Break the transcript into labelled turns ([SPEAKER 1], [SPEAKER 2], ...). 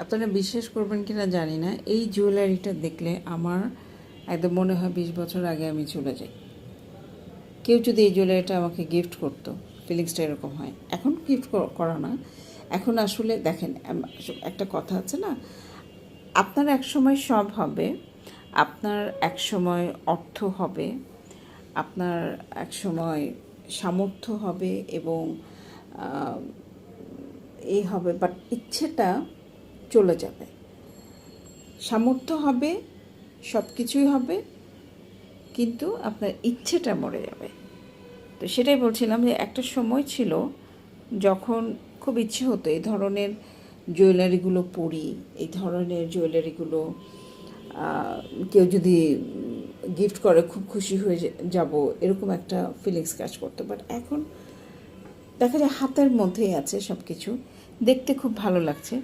[SPEAKER 1] আপনারা বিশ্বাস করবেন কিনা জানি না, এই জুয়েলারিটা দেখলে আমার একদম মনে হয় 20 বছর আগে আমি চলে যাই। কেউ যদি এই জুয়েলারিটা আমাকে গিফট করতো, ফিলিংসটা এরকম হয়। এখন গিফট করা না, এখন আসলে দেখেন একটা কথা আছে না, আপনার এক সময় সব হবে, আপনার এক সময় অর্থ হবে, আপনার এক সময় সামর্থ্য হবে এবং এই হবে, বাট ইচ্ছেটা চলে যাবে। সামর্থ্য হবে, সব কিছুই হবে, কিন্তু আপনার ইচ্ছেটা মরে যাবে। তো সেটাই বলছিলাম যে একটা সময় ছিল যখন খুব ইচ্ছে হতো এই ধরনের জুয়েলারিগুলো পরি, এই ধরনের জুয়েলারিগুলো কেউ যদি গিফট করে খুব খুশি হয়ে যাব, এরকম একটা ফিলিংস কাজ করতো। বাট এখন দেখা যায় হাতের মধ্যেই আছে সব কিছু, দেখতে খুব ভালো লাগছে,